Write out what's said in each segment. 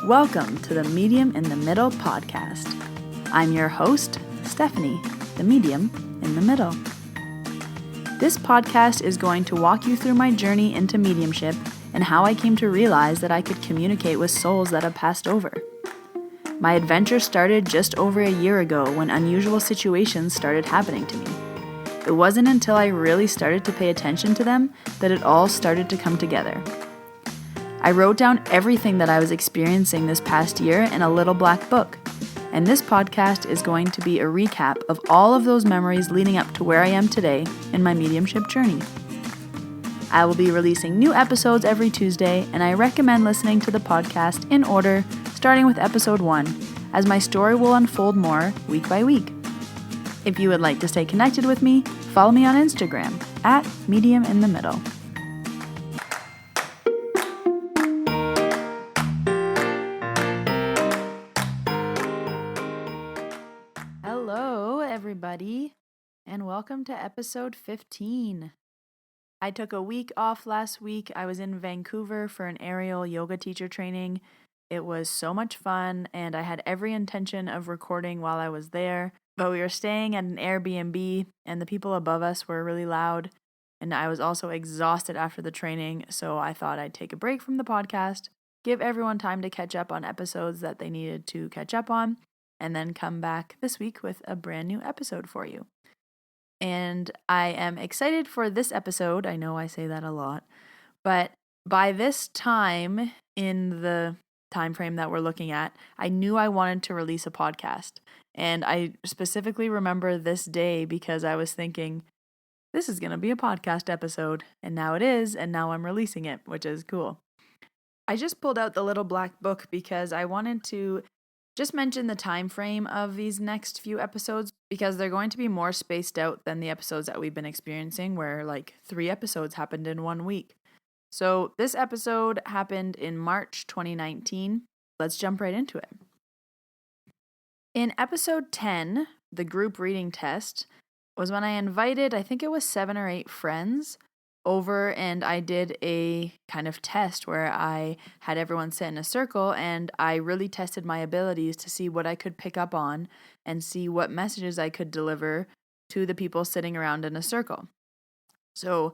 Welcome to the Medium in the Middle podcast. I'm your host, Stephanie, the medium in the middle. This podcast is going to walk you through my journey into mediumship and how I came to realize that I could communicate with souls that have passed over. My adventure started just over a year ago when unusual situations started happening to me. It wasn't until I really started to pay attention to them that it all started to come together. I wrote down everything that I was experiencing this past year in a little black book, and this podcast is going to be a recap of all of those memories leading up to where I am today in my mediumship journey. I will be releasing new episodes every Tuesday, and I recommend listening to the podcast in order, starting with episode 1, as my story will unfold more week by week. If you would like to stay connected with me, follow me on Instagram at mediuminthemiddle. Hello, everybody, and welcome to episode 15. I took a week off last week. I was in Vancouver for an aerial yoga teacher training. It was so much fun, and I had every intention of recording while I was there, but we were staying at an Airbnb, and the people above us were really loud, and I was also exhausted after the training, so I thought I'd take a break from the podcast, give everyone time to catch up on episodes that they needed to catch up on, and then come back this week with a brand new episode for you. And I am excited for this episode. I know I say that a lot, but by this time in the time frame that we're looking at, I knew I wanted to release a podcast. And I specifically remember this day because I was thinking, this is going to be a podcast episode. And now it is, and now I'm releasing it, which is cool. I just pulled out the little black book because I wanted to just mention the time frame of these next few episodes because they're going to be more spaced out than the episodes that we've been experiencing where like 3 episodes happened in 1 week. So this episode happened in March 2019. Let's jump right into it. In episode 10, the group reading test, was when I invited, I think it was 7 or 8 friends over, and I did a kind of test where I had everyone sit in a circle and I really tested my abilities to see what I could pick up on and see what messages I could deliver to the people sitting around in a circle. So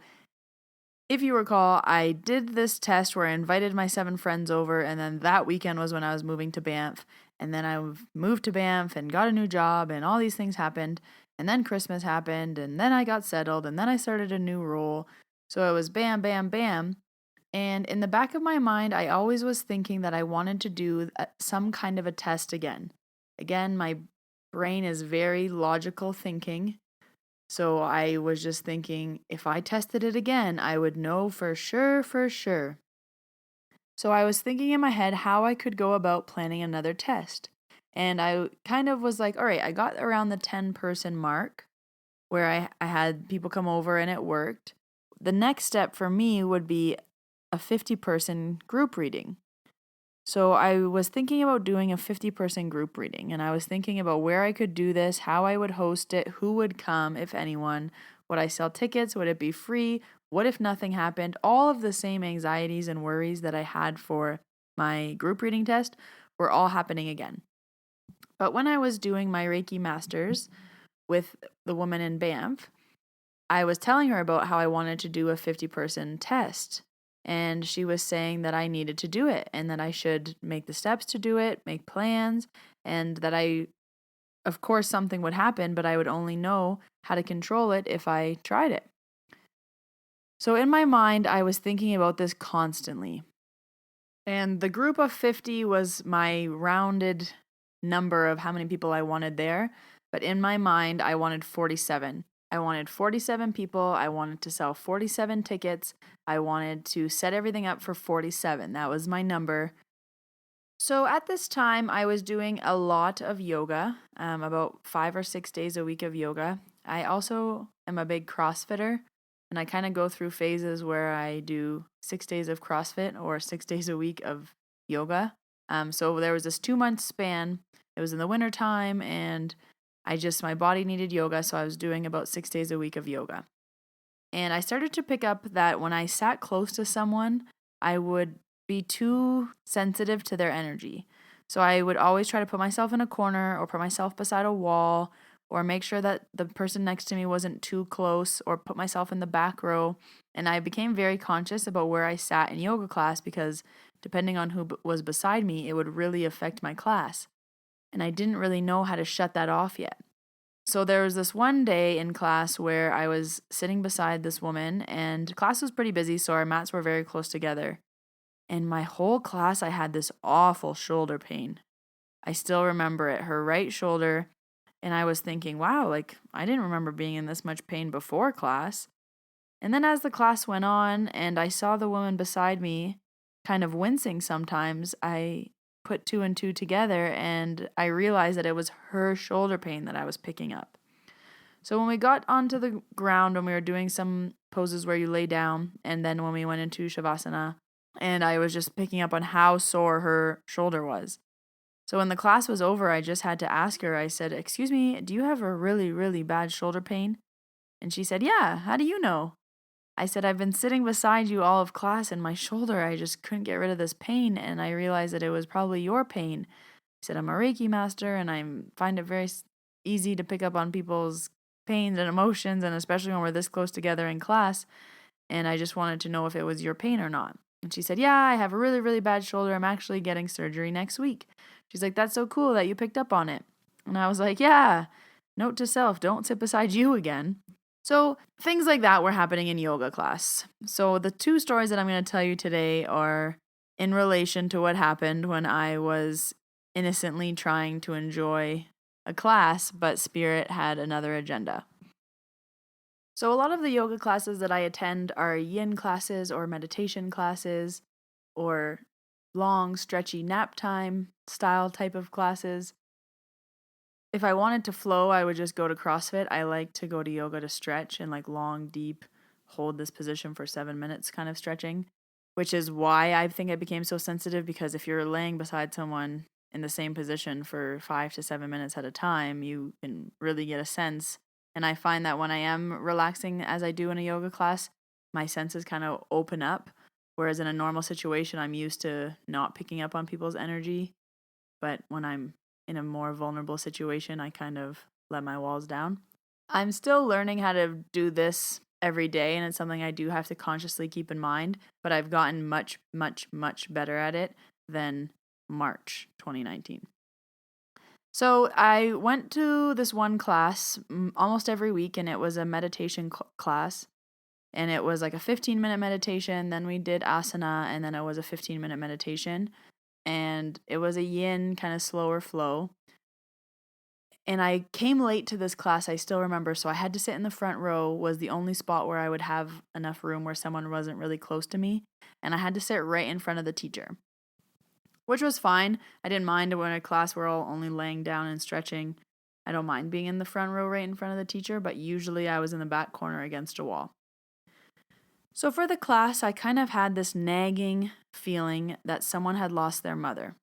if you recall, I did this test where I invited my 7 friends over, and then that weekend was when I was moving to Banff, and then I moved to Banff and got a new job, and all these things happened, and then Christmas happened, and then I got settled, and then I started a new role. So it was bam, bam, bam. And in the back of my mind, I always was thinking that I wanted to do some kind of a test again. Again, my brain is very logical thinking. So I was just thinking, if I tested it again, I would know for sure. So I was thinking in my head how I could go about planning another test. And I kind of was like, all right, I got around the 10-person mark where I had people come over and it worked. The next step for me would be a 50-person group reading. So I was thinking about doing a 50-person group reading, and I was thinking about where I could do this, how I would host it, who would come, if anyone, would I sell tickets, would it be free, what if nothing happened, all of the same anxieties and worries that I had for my group reading test were all happening again. But when I was doing my Reiki Masters with the woman in Banff, I was telling her about how I wanted to do a 50-person test, and she was saying that I needed to do it and that I should make the steps to do it, make plans, and that of course something would happen, but I would only know how to control it if I tried it. So in my mind, I was thinking about this constantly. And the group of 50 was my rounded number of how many people I wanted there, but in my mind, I wanted 47. I wanted 47 people. I wanted to sell 47 tickets. I wanted to set everything up for 47. That was my number. So at this time, I was doing a lot of yoga, about 5 or 6 days a week of yoga. I also am a big CrossFitter, and I kind of go through phases where I do 6 days of CrossFit or 6 days a week of yoga. So there was this 2-month span. It was in the wintertime, and my body needed yoga, so I was doing about 6 days a week of yoga. And I started to pick up that when I sat close to someone, I would be too sensitive to their energy. So I would always try to put myself in a corner or put myself beside a wall or make sure that the person next to me wasn't too close or put myself in the back row. And I became very conscious about where I sat in yoga class because depending on who was beside me, it would really affect my class. And I didn't really know how to shut that off yet. So there was this one day in class where I was sitting beside this woman and class was pretty busy, so our mats were very close together. And my whole class, I had this awful shoulder pain. I still remember it, her right shoulder. And I was thinking, wow, like I didn't remember being in this much pain before class. And then as the class went on and I saw the woman beside me kind of wincing sometimes, I put two and two together and I realized that it was her shoulder pain that I was picking up. So when we got onto the ground, when we were doing some poses where you lay down, and then when we went into Shavasana, and I was just picking up on how sore her shoulder was. So when the class was over, I just had to ask her, I said, "Excuse me, do you have a really, really bad shoulder pain?" And she said, "Yeah, how do you know?" I said, "I've been sitting beside you all of class and my shoulder, I just couldn't get rid of this pain and I realized that it was probably your pain." I said, "I'm a Reiki master and I find it very easy to pick up on people's pains and emotions, and especially when we're this close together in class, and I just wanted to know if it was your pain or not." And she said, "Yeah, I have a really, really bad shoulder. I'm actually getting surgery next week." She's like, "That's so cool that you picked up on it." And I was like, "Yeah, note to self, don't sit beside you again." So things like that were happening in yoga class. So the two stories that I'm going to tell you today are in relation to what happened when I was innocently trying to enjoy a class, but spirit had another agenda. So a lot of the yoga classes that I attend are yin classes or meditation classes or long, stretchy nap time style type of classes. If I wanted to flow, I would just go to CrossFit. I like to go to yoga to stretch and like long, deep, hold this position for 7 minutes kind of stretching, which is why I think I became so sensitive, because if you're laying beside someone in the same position for 5 to 7 minutes at a time, you can really get a sense. And I find that when I am relaxing as I do in a yoga class, my senses kind of open up. Whereas in a normal situation, I'm used to not picking up on people's energy. But when I'm in a more vulnerable situation, I kind of let my walls down. I'm still learning how to do this every day, and it's something I do have to consciously keep in mind, but I've gotten much, much, much better at it than March 2019. So I went to this one class almost every week, and it was a meditation class. And it was like a 15-minute meditation. Then we did asana, and then it was a 15-minute meditation. And it was a yin kind of slower flow. And I came late to this class, I still remember, so I had to sit in the front row, was the only spot where I would have enough room where someone wasn't really close to me. And I had to sit right in front of the teacher, which was fine. I didn't mind when a class we're all only laying down and stretching. I don't mind being in the front row right in front of the teacher, but usually I was in the back corner against a wall. So for the class, I kind of had this nagging feeling that someone had lost their mother.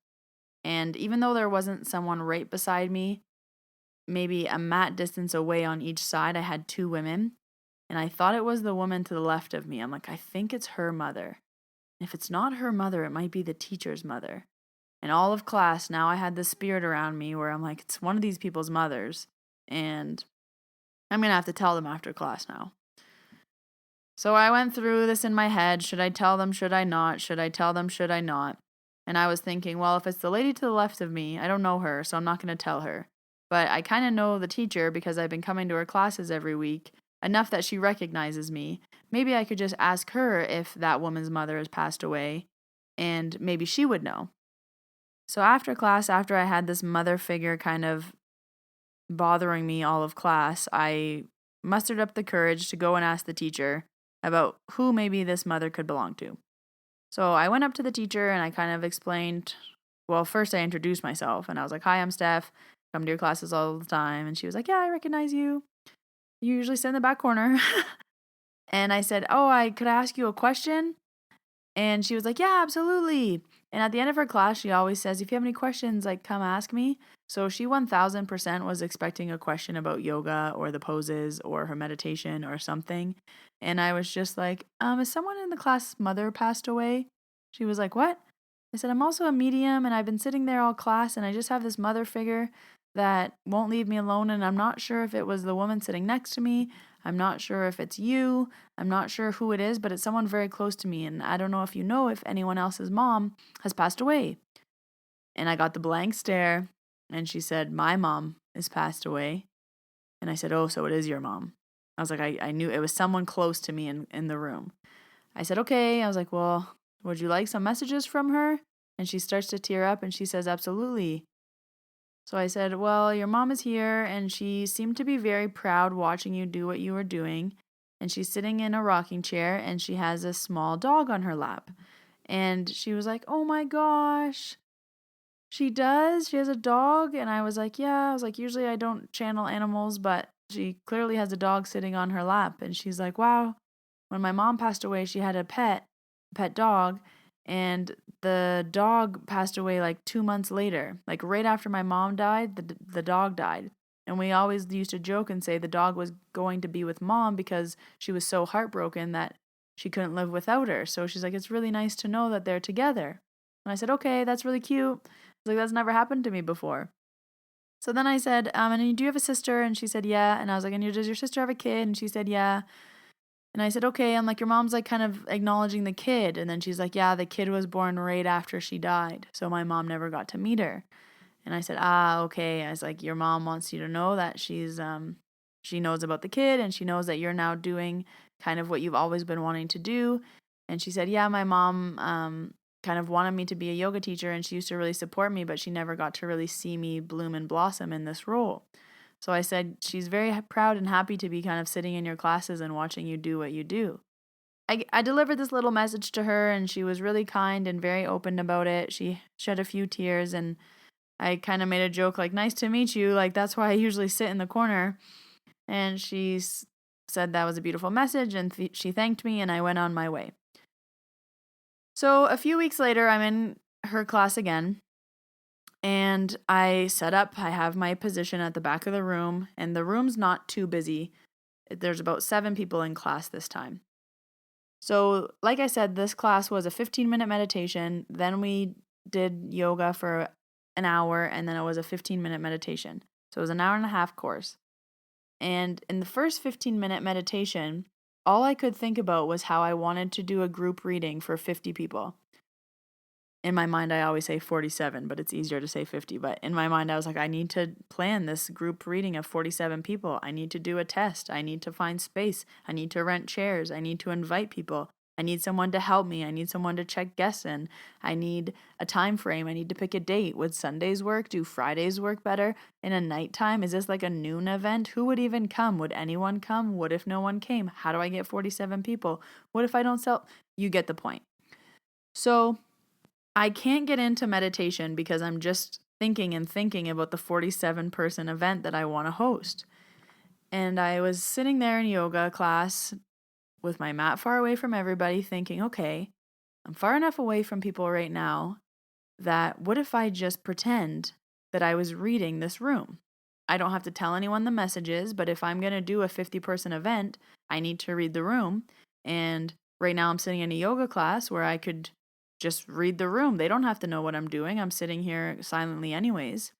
And even though there wasn't someone right beside me, maybe a mat distance away on each side, I had two women. And I thought it was the woman to the left of me. I'm like, I think it's her mother. If it's not her mother, it might be the teacher's mother. And all of class, now I had this spirit around me where I'm like, it's one of these people's mothers. And I'm going to have to tell them after class now. So I went through this in my head. Should I tell them? Should I not? Should I tell them? Should I not? And I was thinking, well, if it's the lady to the left of me, I don't know her, so I'm not going to tell her. But I kind of know the teacher because I've been coming to her classes every week, enough that she recognizes me. Maybe I could just ask her if that woman's mother has passed away, and maybe she would know. So after class, after I had this mother figure kind of bothering me all of class, I mustered up the courage to go and ask the teacher about who maybe this mother could belong to. So I went up to the teacher and I kind of explained, well, first I introduced myself and I was like, "Hi, I'm Steph. Come to your classes all the time." And she was like, "Yeah, I recognize you. You usually sit in the back corner." And I said, could I ask you a question?" And she was like, "Yeah, absolutely." And at the end of her class, she always says, "If you have any questions, like, come ask me." So she 1000% was expecting a question about yoga or the poses or her meditation or something. And I was just like, "Is someone in the class mother passed away?" She was like, what? I said, I'm also a medium and I've been sitting there all class and I just have this mother figure that won't leave me alone. And I'm not sure if it was the woman sitting next to me. I'm not sure if it's you. I'm not sure who it is, but it's someone very close to me. And I don't know if you know if anyone else's mom has passed away. And I got the blank stare and she said, my mom is passed away. And I said, oh, so it is your mom. I was like, I knew it was someone close to me in the room. I said, okay. I was like, well, would you like some messages from her? And she starts to tear up and she says, absolutely. So I said, well, your mom is here and she seemed to be very proud watching you do what you were doing. And she's sitting in a rocking chair and she has a small dog on her lap. And she was like, oh my gosh, she does? She has a dog? And I was like, yeah. I was like, usually I don't channel animals, but she clearly has a dog sitting on her lap. And she's like, wow. When my mom passed away, she had a pet dog, and the dog passed away like 2 months later. Like right after my mom died, the dog died. And we always used to joke and say the dog was going to be with mom because she was so heartbroken that she couldn't live without her. So she's like, it's really nice to know that they're together. And I said, okay, that's really cute. I was like, that's never happened to me before. So then I said, and do you have a sister? And she said, yeah. And I was like, and does your sister have a kid? And she said, yeah. And I said, okay. I'm like, your mom's like kind of acknowledging the kid. And then she's like, yeah, the kid was born right after she died. So my mom never got to meet her. And I said, okay. I was like, your mom wants you to know that she knows about the kid and she knows that you're now doing kind of what you've always been wanting to do. And she said, yeah, my mom, kind of wanted me to be a yoga teacher and she used to really support me, but she never got to really see me bloom and blossom in this role. So I said, she's very proud and happy to be kind of sitting in your classes and watching you do what you do. I delivered this little message to her and she was really kind and very open about it. She shed a few tears and I kind of made a joke like, nice to meet you. Like, that's why I usually sit in the corner. And she said that was a beautiful message and she thanked me and I went on my way. So a few weeks later, I'm in her class again. And I set up, I have my position at the back of the room, and the room's not too busy. There's about 7 people in class this time. So, like I said, this class was a 15-minute meditation. Then we did yoga for an hour, and then it was a 15-minute meditation. So it was an hour and a half course. And in the first 15-minute meditation, all I could think about was how I wanted to do a group reading for 50 people. In my mind, I always say 47, but it's easier to say 50. But in my mind, I was like, I need to plan this group reading of 47 people. I need to do a test. I need to find space. I need to rent chairs. I need to invite people. I need someone to help me. I need someone to check guests in. I need a time frame. I need to pick a date. Would Sundays work? Do Fridays work better? In a nighttime? Is this like a noon event? Who would even come? Would anyone come? What if no one came? How do I get 47 people? What if I don't sell? You get the point. So I can't get into meditation because I'm just thinking about the 47-person event that I want to host. And I was sitting there in yoga class with my mat far away from everybody thinking, okay, I'm far enough away from people right now that what if I just pretend that I was reading this room? I don't have to tell anyone the messages, but if I'm going to do a 50-person event, I need to read the room. And right now I'm sitting in a yoga class where I could just read the room. They don't have to know what I'm doing. I'm sitting here silently anyways.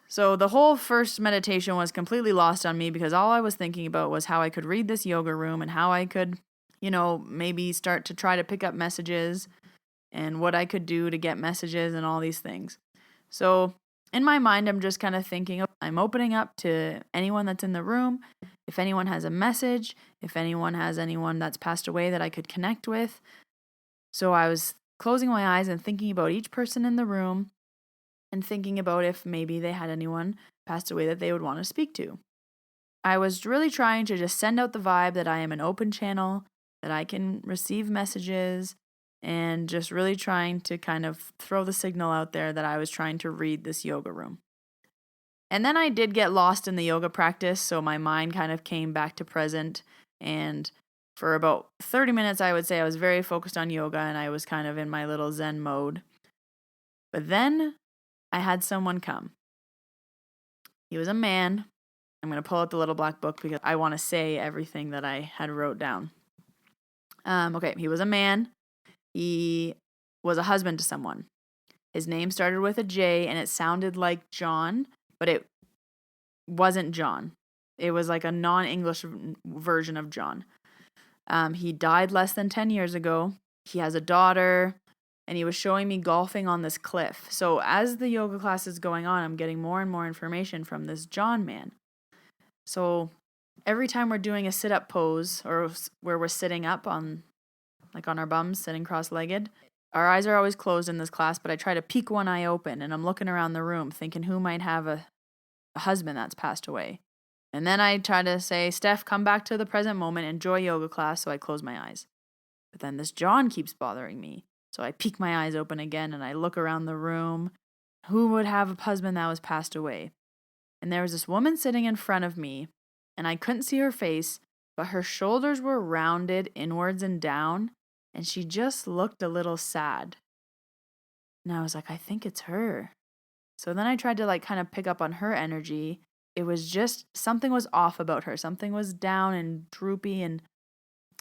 So the whole first meditation was completely lost on me because all I was thinking about was how I could read this yoga room and how I could, maybe start to try to pick up messages and what I could do to get messages and all these things. So in my mind, I'm just kind of thinking, I'm opening up to anyone that's in the room. If anyone has a message, if anyone has anyone that's passed away that I could connect with. So I was closing my eyes and thinking about each person in the room and thinking about if maybe they had anyone passed away that they would want to speak to. I was really trying to just send out the vibe that I am an open channel, that I can receive messages, and just really trying to kind of throw the signal out there that I was trying to read this yoga room. And then I did get lost in the yoga practice, so my mind kind of came back to present, and for about 30 minutes, I would say I was very focused on yoga and I was kind of in my little Zen mode. But then I had someone come. He was a man. I'm going to pull out the little black book because I want to say everything that I had wrote down. Okay, he was a man. He was a husband to someone. His name started with a J and it sounded like John, but it wasn't John. It was like a non-English version of John. He died less than 10 years ago. He has a daughter, and he was showing me golfing on this cliff. So as the yoga class is going on, I'm getting more and more information from this John man. So every time we're doing a sit-up pose, or where we're sitting up on our bums, sitting cross-legged, our eyes are always closed in this class, but I try to peek one eye open, and I'm looking around the room thinking who might have a husband that's passed away. And then I try to say, Steph, come back to the present moment, enjoy yoga class, so I close my eyes. But then this John keeps bothering me. So I peek my eyes open again and I look around the room. Who would have a husband that was passed away? And there was this woman sitting in front of me, and I couldn't see her face, but her shoulders were rounded inwards and down, and she just looked a little sad. And I was like, I think it's her. So then I tried to kind of pick up on her energy. It was just, something was off about her. Something was down and droopy, and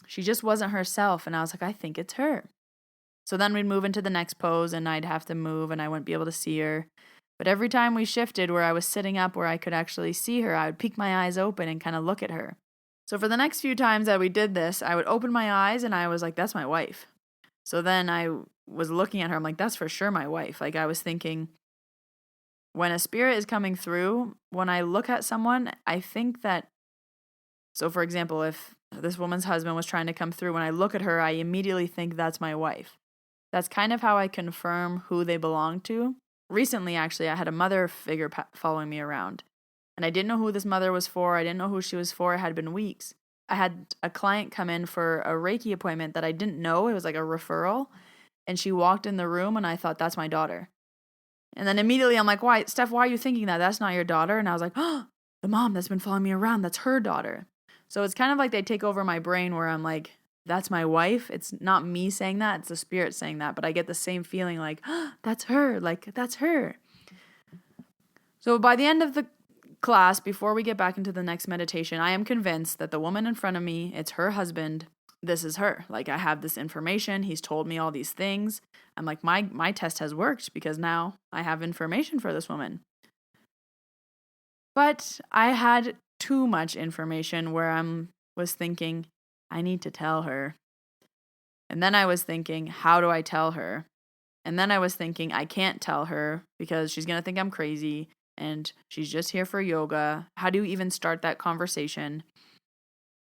she just wasn't herself. And I was like, I think it's her. So then we'd move into the next pose, and I'd have to move, and I wouldn't be able to see her. But every time we shifted where I was sitting up where I could actually see her, I would peek my eyes open and kind of look at her. So for the next few times that we did this, I would open my eyes, and I was like, that's my wife. So then I was looking at her. I'm like, that's for sure my wife. I was thinking, when a spirit is coming through, when I look at someone, I think that, so for example, if this woman's husband was trying to come through, when I look at her, I immediately think that's my wife. That's kind of how I confirm who they belong to. Recently, actually, I had a mother figure following me around, and I didn't know who this mother was for. I didn't know who she was for. It had been weeks. I had a client come in for a Reiki appointment that I didn't know. It was like a referral, and she walked in the room, and I thought, that's my daughter. And then immediately I'm like, why, Steph, why are you thinking that? That's not your daughter. And I was like, oh, the mom that's been following me around, that's her daughter. So it's kind of like they take over my brain where I'm like, that's my wife. It's not me saying that. It's the spirit saying that. But I get the same feeling like, oh, that's her. That's her. So by the end of the class, before we get back into the next meditation, I am convinced that the woman in front of me, it's her husband. This is her. I have this information. He's told me all these things. I'm like, my test has worked because now I have information for this woman. But I had too much information where I was thinking, I need to tell her. And then I was thinking, how do I tell her? And then I was thinking, I can't tell her because she's going to think I'm crazy and she's just here for yoga. How do you even start that conversation?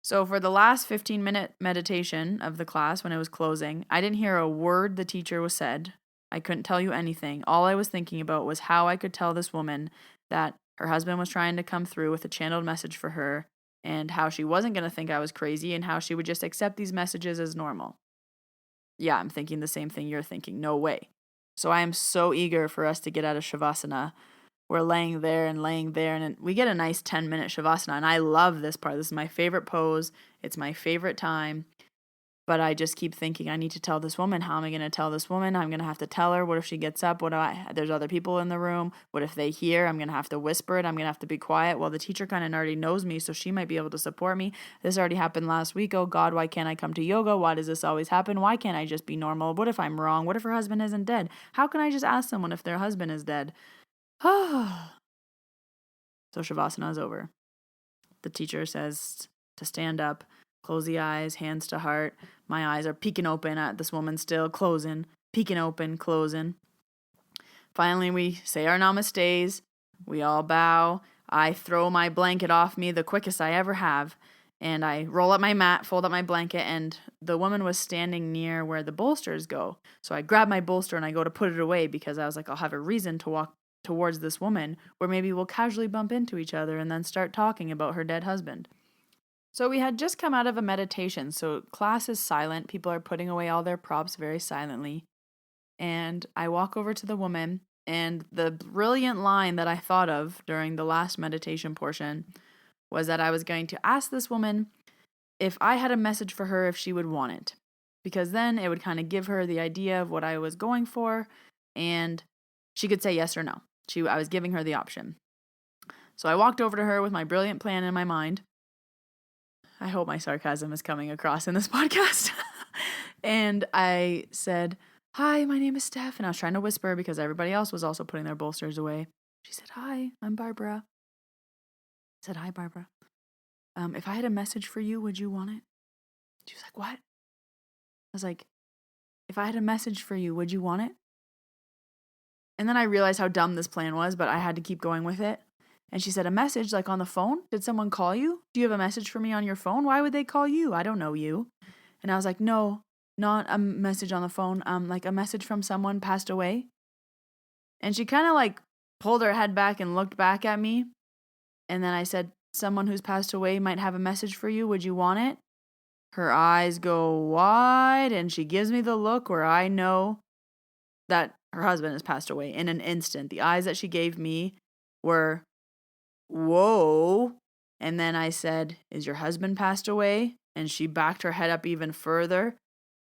So for the last 15-minute meditation of the class, when it was closing, I didn't hear a word the teacher was said. I couldn't tell you anything. All I was thinking about was how I could tell this woman that her husband was trying to come through with a channeled message for her, and how she wasn't going to think I was crazy, and how she would just accept these messages as normal. Yeah, I'm thinking the same thing you're thinking. No way. So I am so eager for us to get out of Shavasana. We're laying there, and we get a nice 10-minute Shavasana, and I love this part. This is my favorite pose. It's my favorite time, but I just keep thinking, I need to tell this woman. How am I going to tell this woman? I'm going to have to tell her. What if she gets up? There's other people in the room. What if they hear? I'm going to have to whisper it. I'm going to have to be quiet. Well, the teacher kind of already knows me, so she might be able to support me. This already happened last week. Oh God, why can't I come to yoga? Why does this always happen? Why can't I just be normal? What if I'm wrong? What if her husband isn't dead? How can I just ask someone if their husband is dead? So Shavasana is over. The teacher says to stand up, close the eyes, hands to heart. My eyes are peeking open at this woman still, closing, peeking open, closing. Finally, we say our namastes. We all bow. I throw my blanket off me the quickest I ever have. And I roll up my mat, fold up my blanket, and the woman was standing near where the bolsters go. So I grab my bolster and I go to put it away because I was like, I'll have a reason to walk towards this woman where maybe we'll casually bump into each other and then start talking about her dead husband. So we had just come out of a meditation, so class is silent. People are putting away all their props very silently. And I walk over to the woman, and the brilliant line that I thought of during the last meditation portion was that I was going to ask this woman if I had a message for her, if she would want it. Because then it would kind of give her the idea of what I was going for, and she could say yes or no. I was giving her the option. So I walked over to her with my brilliant plan in my mind. I hope my sarcasm is coming across in this podcast. And I said, hi, my name is Steph. And I was trying to whisper because everybody else was also putting their bolsters away. She said, hi, I'm Barbara. I said, hi, Barbara. If I had a message for you, would you want it? She was like, what? I was like, if I had a message for you, would you want it? And then I realized how dumb this plan was, but I had to keep going with it. And she said, a message, like on the phone? Did someone call you? Do you have a message for me on your phone? Why would they call you? I don't know you. And I was like, no, not a message on the phone. Like a message from someone passed away. And she kind of like pulled her head back and looked back at me. And then I said, someone who's passed away might have a message for you. Would you want it? Her eyes go wide and she gives me the look where I know that her husband has passed away in an instant. The eyes that she gave me were, whoa. And then I said, is your husband passed away? And she backed her head up even further.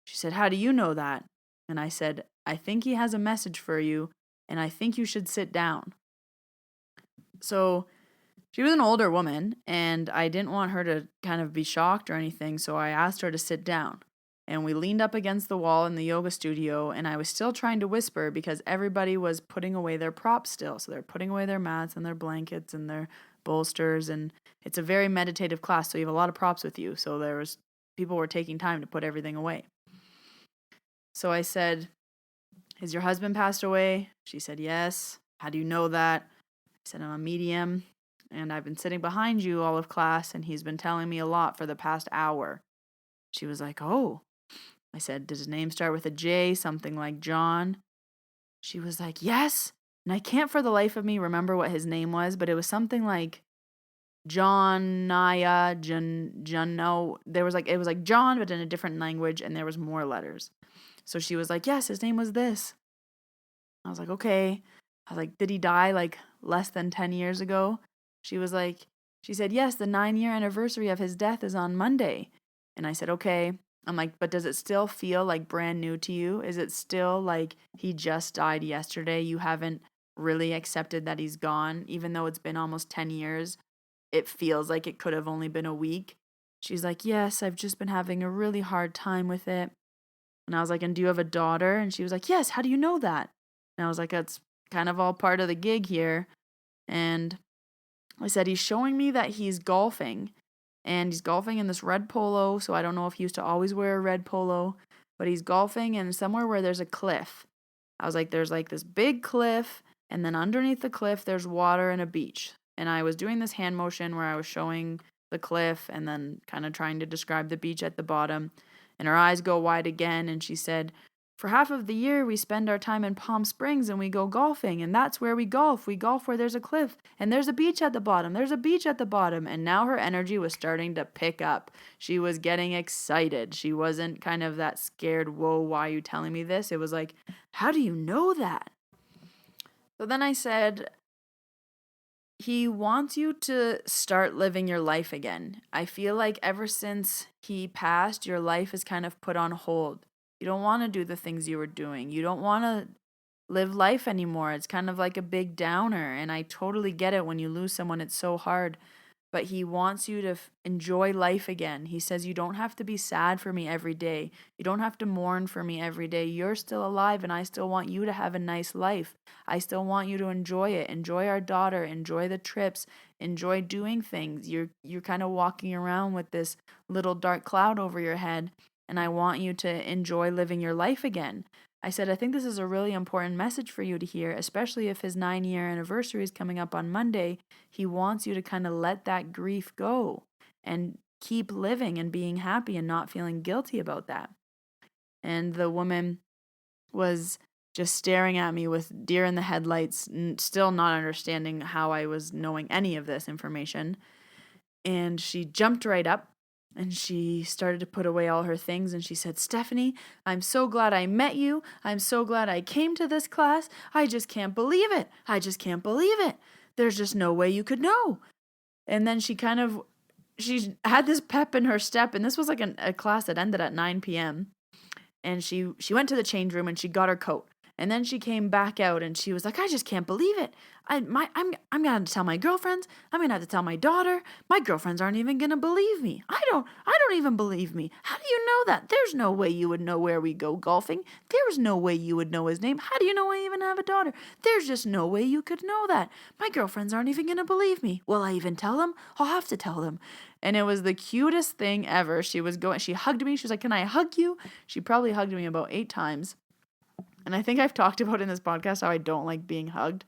She said, how do you know that? And I said, I think he has a message for you, and I think you should sit down. So she was an older woman, and I didn't want her to kind of be shocked or anything, so I asked her to sit down. And we leaned up against the wall in the yoga studio, and I was still trying to whisper because everybody was putting away their props still. So they're putting away their mats and their blankets and their bolsters, and it's a very meditative class, so you have a lot of props with you. So people were taking time to put everything away. So I said, has your husband passed away? She said, yes. How do you know that? I said, I'm a medium, and I've been sitting behind you all of class, and he's been telling me a lot for the past hour. She was like, oh. I said, does his name start with a J, something like John? She was like, yes. And I can't for the life of me remember what his name was, but it was something like John, Naya, no. It was like John, but in a different language, and there was more letters. So she was like, yes, his name was this. I was like, okay. I was like, did he die like less than 10 years ago? She said, yes, the 9-year anniversary of his death is on Monday. And I said, okay. I'm like, but does it still feel like brand new to you? Is it still like he just died yesterday? You haven't really accepted that he's gone, even though it's been almost 10 years. It feels like it could have only been a week. She's like, yes, I've just been having a really hard time with it. And I was like, and do you have a daughter? And she was like, yes, how do you know that? And I was like, that's kind of all part of the gig here. And I said, he's showing me that he's golfing. And he's golfing in this red polo. So I don't know if he used to always wear a red polo. But he's golfing in somewhere where there's a cliff. I was like, there's like this big cliff. And then underneath the cliff, there's water and a beach. And I was doing this hand motion where I was showing the cliff and then kind of trying to describe the beach at the bottom. And her eyes go wide again. And she said, for half of the year, we spend our time in Palm Springs and we go golfing. And that's where we golf. We golf where there's a cliff and there's a beach at the bottom. There's a beach at the bottom. And now her energy was starting to pick up. She was getting excited. She wasn't kind of that scared, whoa, why are you telling me this? It was like, how do you know that? So then I said, he wants you to start living your life again. I feel like ever since he passed, your life is kind of put on hold. You don't want to do the things you were doing. You don't want to live life anymore. It's kind of like a big downer. And I totally get it. When you lose someone, it's so hard. But he wants you to enjoy life again. He says, you don't have to be sad for me every day. You don't have to mourn for me every day. You're still alive, and I still want you to have a nice life. I still want you to enjoy it. Enjoy our daughter. Enjoy the trips. Enjoy doing things. You're kind of walking around with this little dark cloud over your head, and I want you to enjoy living your life again. I said, I think this is a really important message for you to hear, especially if his 9-year anniversary is coming up on Monday. He wants you to kind of let that grief go and keep living and being happy and not feeling guilty about that. And the woman was just staring at me with deer in the headlights, still not understanding how I was knowing any of this information. And she jumped right up. And she started to put away all her things, and she said, Stephanie, I'm so glad I met you. I'm so glad I came to this class. I just can't believe it. I just can't believe it. There's just no way you could know. And then she had this pep in her step, and this was like a class that ended at 9 p.m. And she went to the change room, and she got her coat. And then she came back out and she was like, I just can't believe it. I'm gonna have to tell my girlfriends. I'm gonna have to tell my daughter. My girlfriends aren't even gonna believe me. I don't even believe me. How do you know that? There's no way you would know where we go golfing. There's no way you would know his name. How do you know I even have a daughter? There's just no way you could know that. My girlfriends aren't even gonna believe me. Will I even tell them? I'll have to tell them. And it was the cutest thing ever. She hugged me. She was like, can I hug you? She probably hugged me about 8 times. And I think I've talked about in this podcast how I don't like being hugged.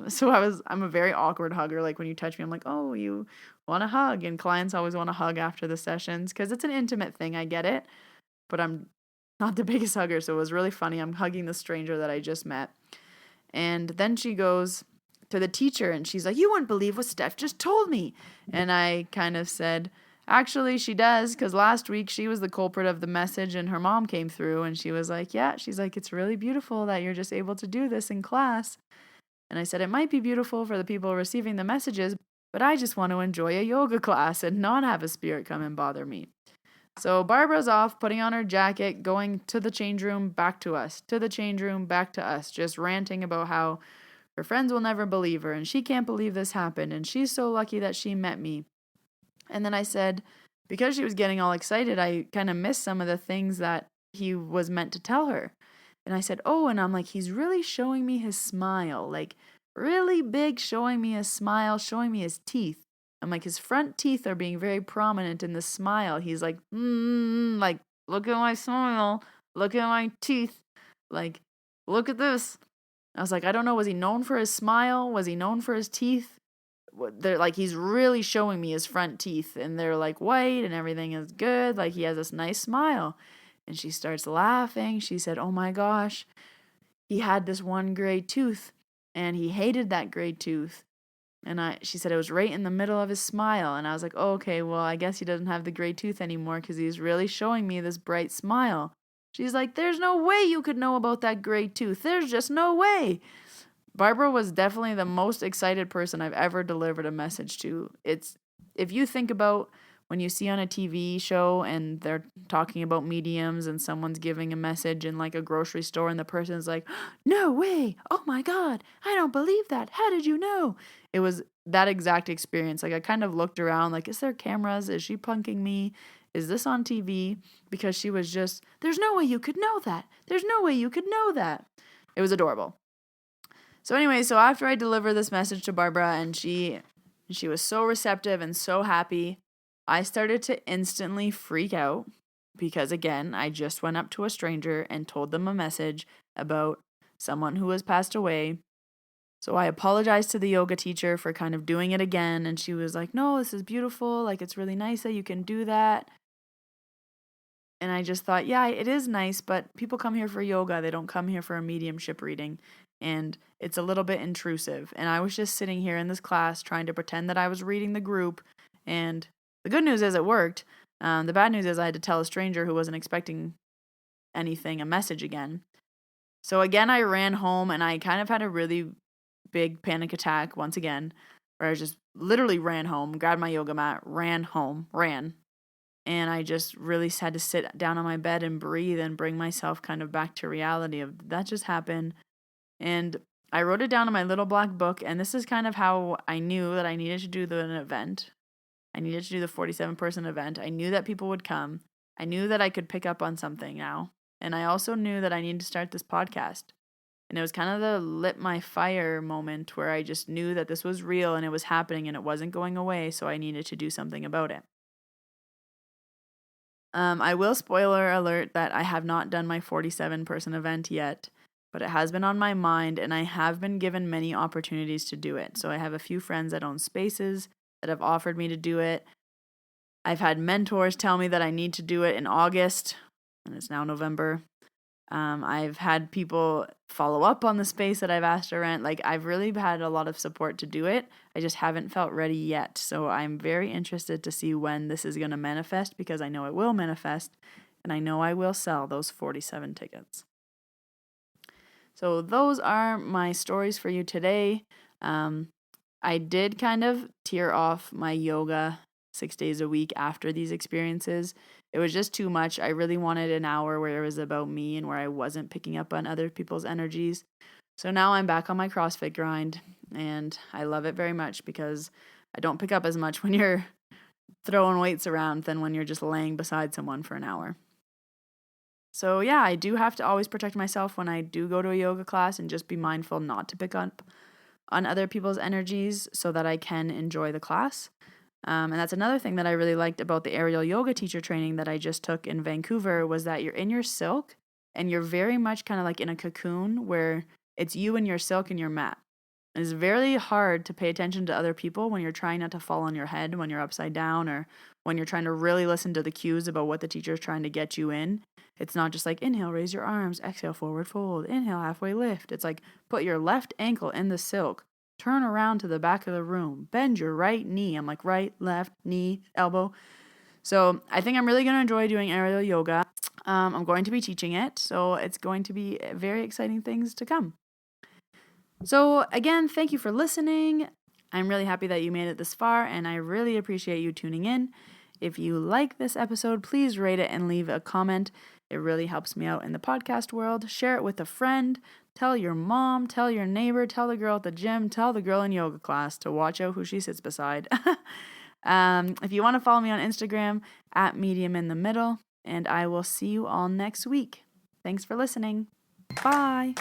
So I'm a very awkward hugger. Like when you touch me, I'm like, oh, you want to hug? And clients always want to hug after the sessions because it's an intimate thing. I get it, but I'm not the biggest hugger. So it was really funny. I'm hugging the stranger that I just met. And then she goes to the teacher and she's like, you wouldn't believe what Steph just told me. And I kind of said, actually, she does, because last week she was the culprit of the message and her mom came through and she was like, yeah, she's like, it's really beautiful that you're just able to do this in class. And I said, it might be beautiful for the people receiving the messages, but I just want to enjoy a yoga class and not have a spirit come and bother me. So Barbara's off, putting on her jacket, going to the change room, back to us, to the change room, back to us, just ranting about how her friends will never believe her and she can't believe this happened and she's so lucky that she met me. And then I said, because she was getting all excited, I kind of missed some of the things that he was meant to tell her. And I said, oh, and I'm like, he's really showing me his smile, like really big, showing me his smile, showing me his teeth. I'm like, his front teeth are being very prominent in the smile. He's like, like, look at my smile, look at my teeth, like, look at this. I was like, I don't know, was he known for his smile? Was he known for his teeth? They're like, he's really showing me his front teeth and they're like white and everything is good. Like he has this nice smile. And she starts laughing. She said, oh my gosh, he had this one gray tooth and he hated that gray tooth. And she said it was right in the middle of his smile. And I was like, oh, okay, well, I guess he doesn't have the gray tooth anymore because he's really showing me this bright smile. She's like, there's no way you could know about that gray tooth. There's just no way. Barbara was definitely the most excited person I've ever delivered a message to. It's, if you think about when you see on a TV show and they're talking about mediums and someone's giving a message in like a grocery store and the person's like, no way, oh my God, I don't believe that. How did you know? It was that exact experience. Like I kind of looked around like, is there cameras? Is she punking me? Is this on TV? Because she was just, there's no way you could know that. There's no way you could know that. It was adorable. So anyway, so after I delivered this message to Barbara and she was so receptive and so happy, I started to instantly freak out because again, I just went up to a stranger and told them a message about someone who has passed away. So I apologized to the yoga teacher for kind of doing it again and she was like, "No, this is beautiful. Like it's really nice that you can do that." And I just thought, yeah, it is nice, but people come here for yoga. They don't come here for a mediumship reading. And it's a little bit intrusive. And I was just sitting here in this class trying to pretend that I was reading the group. And the good news is it worked. The bad news is I had to tell a stranger who wasn't expecting anything a message again. So again, I ran home and I kind of had a really big panic attack once again, where I just literally ran home, grabbed my yoga mat, ran. And I just really had to sit down on my bed and breathe and bring myself kind of back to reality of that just happened. And I wrote it down in my little black book. And this is kind of how I knew that I needed to do an event. I needed to do the 47-person event. I knew that people would come. I knew that I could pick up on something now. And I also knew that I needed to start this podcast. And it was kind of the lit my fire moment where I just knew that this was real and it was happening and it wasn't going away. So I needed to do something about it. I will spoiler alert that I have not done my 47-person event yet, but it has been on my mind and I have been given many opportunities to do it. So I have a few friends that own spaces that have offered me to do it. I've had mentors tell me that I need to do it in August, and it's now November. I've had people follow up on the space that I've asked to rent. Like, I've really had a lot of support to do it. I just haven't felt ready yet. So I'm very interested to see when this is going to manifest because I know it will manifest and I know I will sell those 47 tickets. So those are my stories for you today. I did kind of tear off my yoga 6 days a week after these experiences. It was just too much. I really wanted an hour where it was about me and where I wasn't picking up on other people's energies. So now I'm back on my CrossFit grind, and I love it very much because I don't pick up as much when you're throwing weights around than when you're just laying beside someone for an hour. So yeah, I do have to always protect myself when I do go to a yoga class and just be mindful not to pick up on other people's energies so that I can enjoy the class. And that's another thing that I really liked about the aerial yoga teacher training that I just took in Vancouver was that you're in your silk and you're very much kind of like in a cocoon where it's you and your silk and your mat. It's very hard to pay attention to other people when you're trying not to fall on your head when you're upside down or when you're trying to really listen to the cues about what the teacher is trying to get you in. It's not just like inhale, raise your arms, exhale, forward fold, inhale, halfway lift. It's like put your left ankle in the silk, turn around to the back of the room, bend your right knee. I'm like right, left, knee, elbow. So I think I'm really going to enjoy doing aerial yoga. I'm going to be teaching it, so it's going to be very exciting things to come. So again, thank you for listening. I'm really happy that you made it this far, and I really appreciate you tuning in. If you like this episode, please rate it and leave a comment. It really helps me out in the podcast world. Share it with a friend. Tell your mom, tell your neighbor, tell the girl at the gym, tell the girl in yoga class to watch out who she sits beside. If you want to follow me on Instagram, @mediuminthemiddle, and I will see you all next week. Thanks for listening. Bye.